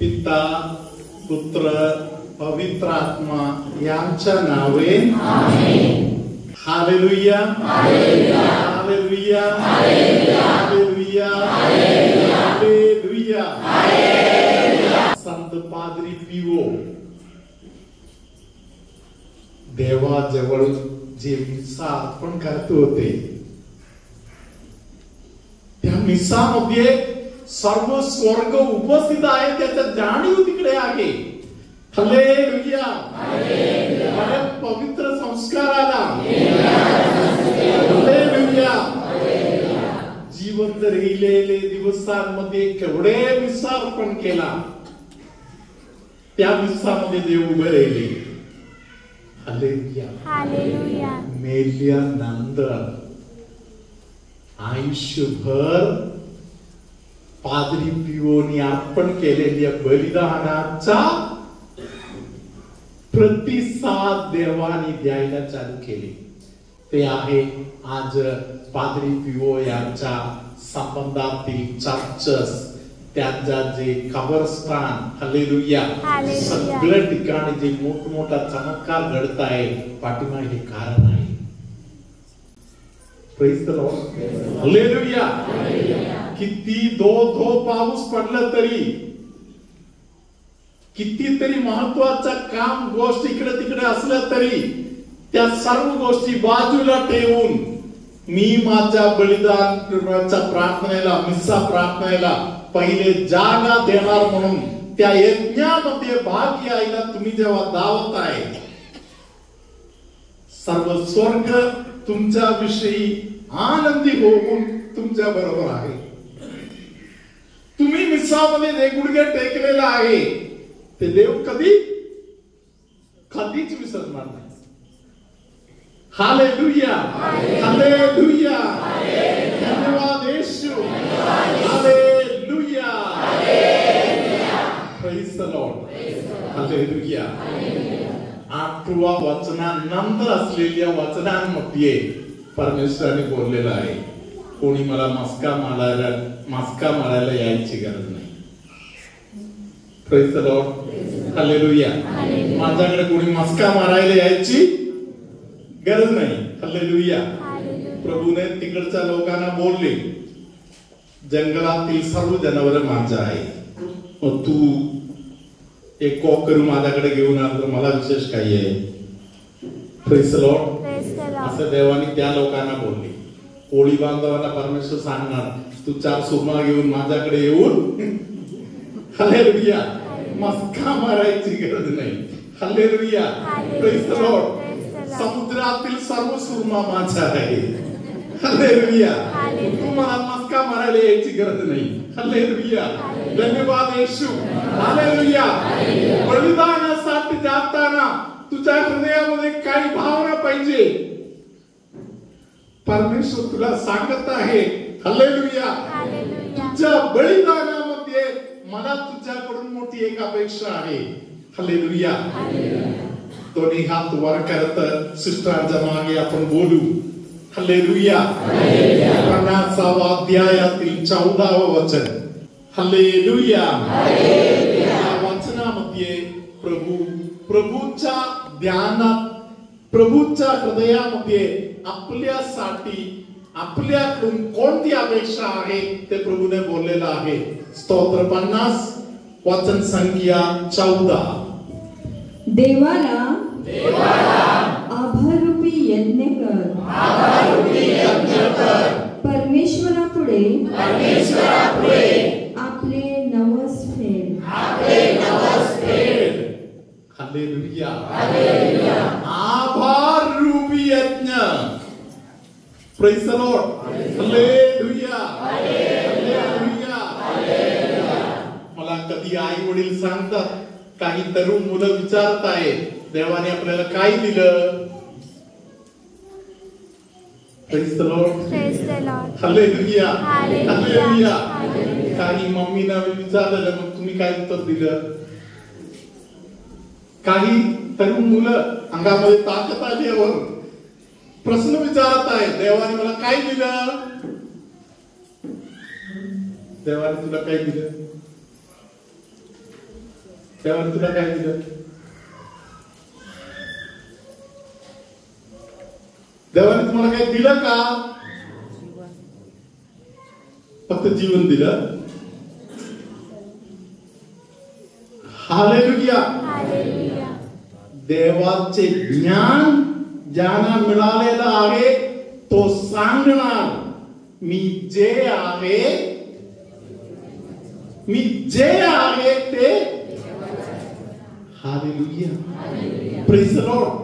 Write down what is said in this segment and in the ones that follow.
पिता पुत्र पवित्र आत्मा यांच्या नावे amen. Hallelujah hallelujah hallelujah hallelujah hallelujah hallelujah. संत पादरी पिओ देवाजवळ जे मिसा अर्पण करत होते त्या मिसामध्ये सर्व स्वर्ग उपस्थित आहे, त्याच्या जाणीव तिकडे आहे. Hallelujah hallelujah. पवित्र संस्काराला हालेलुया. जिवंत राहिलेले दिवसांमध्ये केवढे मिसा अर्पण केला, त्या मिसामध्ये देव उभे राहिले. Hallelujah hallelujah. मेल्यानंतर आयुष्यभर पादरी पिओनी अर्पण केलेल्या बलिदानाचा प्रतिसाद देवाने द्यायला चालू केले. ते आहे आज पादरी पिओ यांच्या संबंधातील चर्चेस, त्यांचा जे कब्रस्थान हालेलुया सगळ्या ठिकाणी जे मोठमोठा चमत्कार घडत आहे, पाठीमागे हे कारण आहे. Praise the Lord hallelujah. किती धो पाऊस पडला तरी, कितीतरी महत्वाचा काम गोष्ट इकडे तिकडे असलं तरी, त्या सर्व गोष्टी बाजूला ठेवून मी माझ्या बलिदानाच्या प्रार्थनेला, मिसा प्रार्थनेला पहिले जागा देणार म्हणून त्या यज्ञामध्ये भाग घ्यायला तुम्ही जेव्हा दावत आहे, सर्व स्वर्ग तुमच्या विषयी आनंदी होऊन तुमच्या बरोबर आहे. तुम्ही मिसामध्ये जे गुडघे टेकलेला आहे ते देव कधीच विसरणार नाही. Hallelujah hallelujah. धन्यवाद येशू. Hallelujah. Praise the Lord. Hallelujah. 8व्या वचनानंतर असलेल्या वचनांमध्ये परमेश्वराने बोललेलं आहे, कोणी मला मस्का मारायला यायची गरज नाही. Praise the Lord. हालेलुया. माझ्याकडे कोणी मस्का मारायला यायची गरज नाही. हालेलुया. प्रभूने तिकडच्या लोकांना बोलले, जंगलातील सर्व जनावर माझं आहे, मग तू एक कॉक करून माझ्याकडे घेऊन आला तर मला विशेष काही आहे. Praise the Lord. असं देवाने त्या लोकांना बोलले. कोळी बांधवांना परमेश्वर सांगणार, तू 4 सुरमा घेऊन माझ्याकडे येऊन हालेलुया मस्का मारायची गरज नाही. हालेलुया. Praise the Lord. समुद्रातील सर्व सुरमा माझा आहे. हालेलुया. तुम्हाला मस्का मारायला यायची गरज नाही. हालेलुया. धन्यवाद येशू. हालेलुया. बलिदानासाठी जाताना तुझ्या हृदयामध्ये काही भावना पाहिजे. परमेश्वर तुला सांगत आहे, हालेलुया, तुझ्या बलिदानामध्ये मला तुझ्याकडून मोठी एक अपेक्षा आहे. हालेलुया. दोन्ही हात वर करत सिस्टरांच्या मागे आपण बोलू. हालेलुया. 50व्या अध्यायातील 14वं वचन. हालेलुया. या वचनामध्ये प्रभूच्या ध्यानात, प्रभूच्या हृदयामध्ये आपल्यासाठी आपल्याकडून कोणती अपेक्षा आहे ते प्रभूने बोललेलं आहे. स्तोत्र 50 वचन संख्या 14. देवाला आभारूपी यज्ञ कर. परमेश्वरापुढे आपले नवस फेड. हालेलुया. आभार रूपी यज्ञ. Praise the Lord. Hallelujah. Hallelujah. मला कधी आई वडील सांगतात, काही तरुण मुलं विचारत आहे, देवाने आपल्याला काय दिलं? Praise the Lord. Hallelujah. Hallelujah. काही मम्मीना विचारलं, मग तुम्ही काय उत्तर दिलं? काही तरुण मुलं अंगामध्ये ताकद आल्यावर प्रश्न विचारत आहे, देवाने मला काय दिलं? देवाने तुला काय दिलं? देवाने तुला काय दिलं? देवाने तुम्हाला काही दिलं का? फक्त जीवन दिलं. हालेलुया. देवाचे ज्ञान ज्यांना मिळालेलं आहे तो सांगणार, मी जे आहे ते. हालेलुया. Praise the Lord.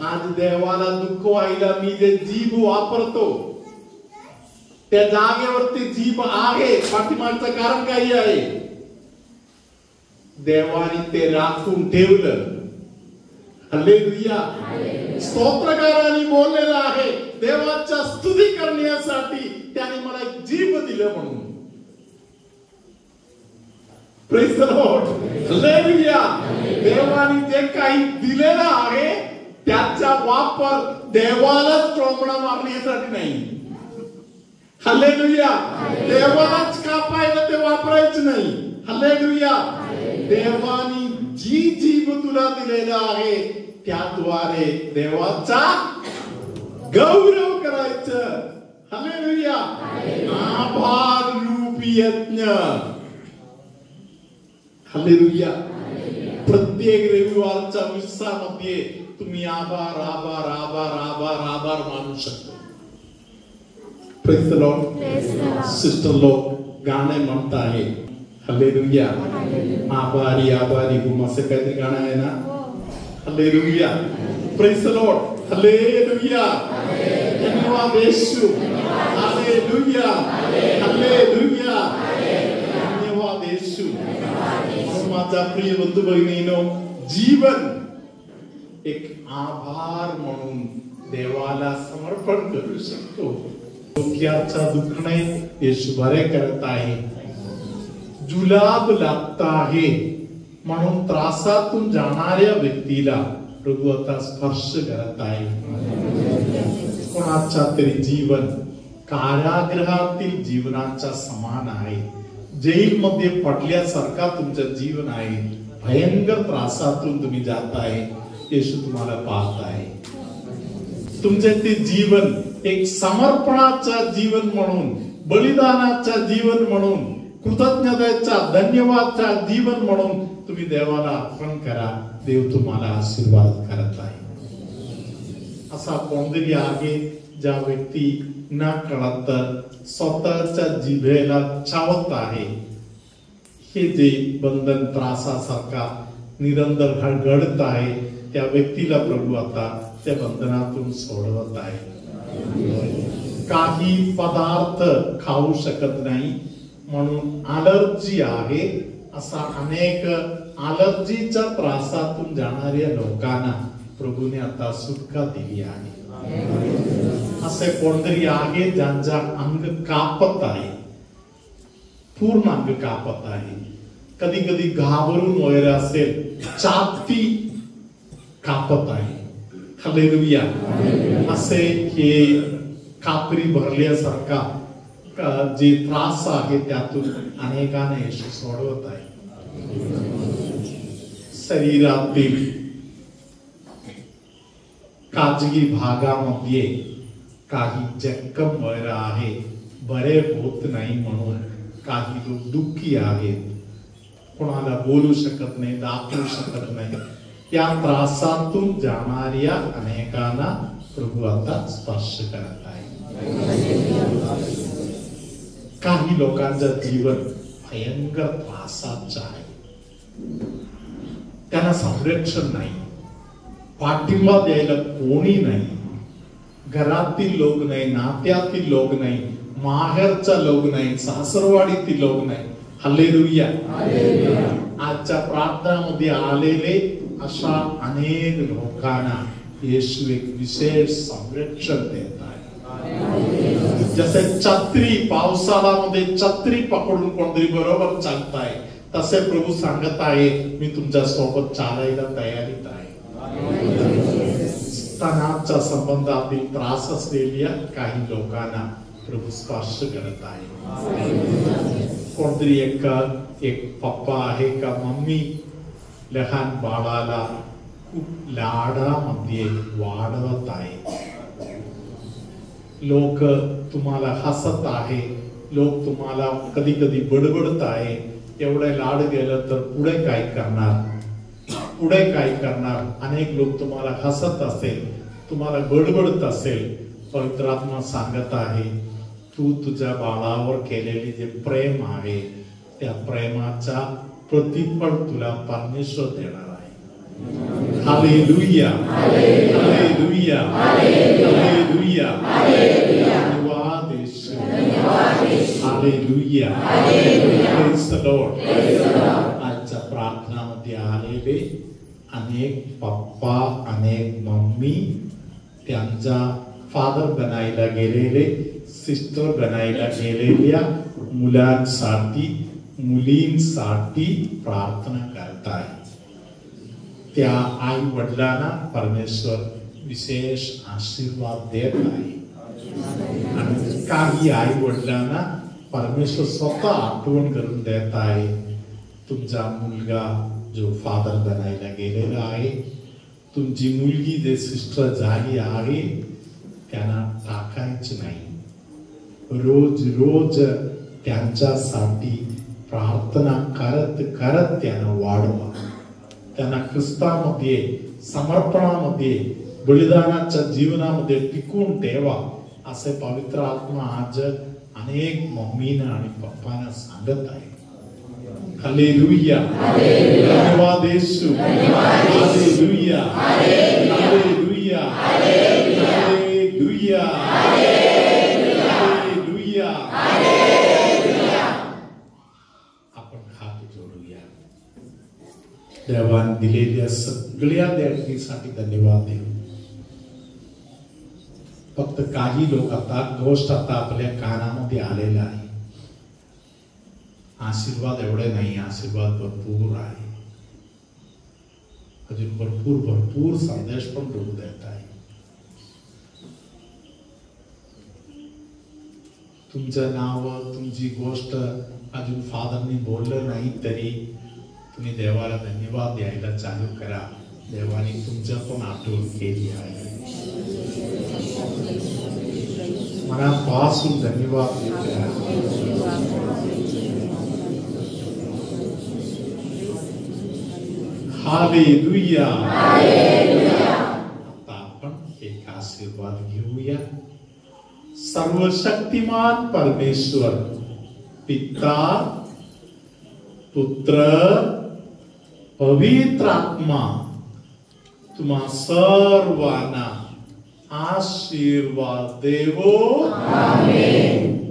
आज देवाला दुःख व्हायला मी जे जीभ वापरतो त्या जागेवरती जीभ आहे, पाठीमागचं कारण काही आहे? देवाने ते राखून ठेवलं. हालेलुया. स्तोत्रकारांनी बोललेलं आहे, देवाच्या स्तुती करण्यासाठी त्याने मला एक जीभ दिलं म्हणून. Praise the Lord. हालेलुया. देवाने जे काही दिलेलं आहे त्याचा वापर देवालाच टोमणा मारण्यासाठी नाही. हालेलुया. देवालाच कापायला ते वापरायचं नाही. हालेलुया. देवाने जी जीभ तुला दिलेला आहे त्याद्वारे देवाचा गौरव करायचं. हालेलुया. आभार रूपी यज्ञ. हालेलुया. प्रत्येक रविवारच्या विश्वामध्ये तुम्ही आभार आभार आभार आभार आभार मानू शकतो. Praise the Lord. सिस्टर लोक गाणे म्हणत आहे. हालेलुया. आभारी आभारी गुम असं काहीतरी गाणं आहे ना. Hallelujah. Praise the Lord. Hallelujah. धन्यवाद येशू. हालेलुया. हालेलुया. धन्यवाद येशू. माझा प्रिय बंधू भगिनीनो, जीवन एक आभार म्हणून देवाला समर्पण करू शकतो. डोक्याचा दुखणे येशू बरे करत आहे. जुलाब लागत आहे म्हणून त्रासातून जाणाऱ्या व्यक्तीला प्रभू आता स्पर्श करत आहे. कोणाच्या तरी जीवन कारागृहातील जीवनाच्या समान आहे. जेल मध्ये पडल्यासारखा तुमचं जीवन आहे. भयंकर त्रासातून तुम्ही जात आहे. येशू तुम्हाला पाहत आहे. तुमचे ते जीवन एक समर्पणाचं जीवन म्हणून, बलिदानाचं जीवन म्हणून, कृतज्ञतेचा धन्यवादचा जीवन म्हणून तुम्ही देवाला अर्पण करा. देव तुम्हाला आशीर्वाद करत आहे. असा कोणतरी आहे ज्या व्यक्ती न कळत स्वतःच्या जिभेला चावत आहे. हे जे बंधन त्रासासारखा निरंतर घडत आहे त्या व्यक्तीला प्रभू आता त्या बंधनातून सोडवत आहे. काही पदार्थ खाऊ शकत नाही म्हणून अलर्जी आहे. असा अनेक अलर्जीच्या त्रासातून जाणाऱ्या लोकांना प्रभूने आता सुटका दिली आहे. असे कोणतरी आहे ज्यांचा अंग कापत आहे, पूर्ण अंग कापत आहे. कधी कधी घाबरून वगैरे असेल, छाती कापत आहे. हालेलुया. असे हे कापरी भरल्यासारखा जे त्रास आहे त्यातून अनेकांना येशू सोडवत आहे. शरीरातील खाजगी भागामध्ये काही जखम वगैरे आहे, बरे होत नाही म्हणून काही लोक दुःखी आहेत. कोणाला बोलू शकत नाही, दाखवू शकत नाही. या त्रासातून जाणाऱ्या अनेकांना प्रभू आता स्पर्श करत आहे. काही लोकांचं जीवन भयंकर त्रासाचं आहे. त्यांना संरक्षण नाही, पाठिंबा द्यायला कोणी नाही. घरातील लोक नाही, नात्यातील लोक नाही, माहेरचा लोक नाही, सासरवाडीतील लोक नाही. हालेलुया. आजच्या प्रार्थनामध्ये आलेले अशा अनेक लोकांना येशू एक विशेष संरक्षण देत आहे. जसे छत्री पावसाळ्यामध्ये छत्री पकडून कोणतरी बरोबर चालताय, तसे प्रभू सांगत आहे मी तुमच्या सोबत चालायला तयारीत आहे. स्तनाच्या संबंधातील त्रास असलेल्या काही लोकांना प्रभू स्पर्श करत आहे. कोणतरी एक पप्पा आहे का मम्मी लहान बाळाला खूप लाडामध्ये वाढवत आहे. लोक तुम्हाला हसत आहे, लोक तुम्हाला कधी कधी बडबडत आहे. एवढे लाड गेलं तर पुढे काय करणार, पुढे काय करणार? अनेक लोक तुम्हाला हसत असेल, तुम्हाला बडबडत असेल. पवित्र आत्मा सांगत आहे, तू तुझ्या बाळावर केलेले जे प्रेम आहे त्या प्रेमाचा प्रतिफळ तुला परमेश्वर देणार आहे. हालेलुया, हालेलुया, हालेलुया, धन्यवाद येशू, हालेलुया, प्रेज द लॉर्ड. आजच्या प्रार्थनामध्ये आलेले अनेक पप्पा, अनेक मम्मी, त्यांचा फादर बनायला गेलेले, सिस्टर बनायला गेलेल्या मुलांसाठी, मुलींसाठी प्रार्थना करताय. त्या आई वडिलांना परमेश्वर विशेष आशीर्वाद देत आहे. आणि काही आई वडिलांना परमेश्वर स्वतः आठवण करून देत आहे, तुमचा मुलगा जो फादर बनायला गेलेला आहे, तुमची मुलगी जे सिस्टर झाली आहे, त्यांना टाकायचं नाही. रोज रोज त्यांच्यासाठी प्रार्थना करत करत त्यांना वाढवा. त्यांना ख्रिस्तामध्ये, समर्पणामध्ये, बलिदानाच्या जीवनामध्ये टिकून ठेवा, असे पवित्र आत्मा आज अनेक मम्मीना आणि पप्पांना सांगत आहे. हालेलुया, धन्यवाद येशू, हालेलुया, हालेलुया, हालेलुया, हालेलुया. आपण हात जोडूया. देवाने दिलेल्या सगळ्या देणगीसाठी धन्यवाद देऊ. फक्त काही लोक आता गोष्ट आता आपल्या कानामध्ये आलेला आहे. आशीर्वाद एवढे नाही, आशीर्वाद भरपूर आहे. अजून भरपूर भरपूर संदेश पण लोक देत आहे. तुमचं नाव, तुमची गोष्ट अजून फादरनी बोललं नाही तरी तुम्ही देवाला धन्यवाद द्यायला चालू करा. देवाने तुमचं पण आठवण केली आहे. मनापासून धन्यवाद देतो. हालेलुया. आता आपण एक आशीर्वाद घेऊया. सर्वशक्तिमान परमेश्वर पिता, पुत्र, पवित्र आत्मा तुम्हा सर्वांना आशीर्वाद देवो. आमेन.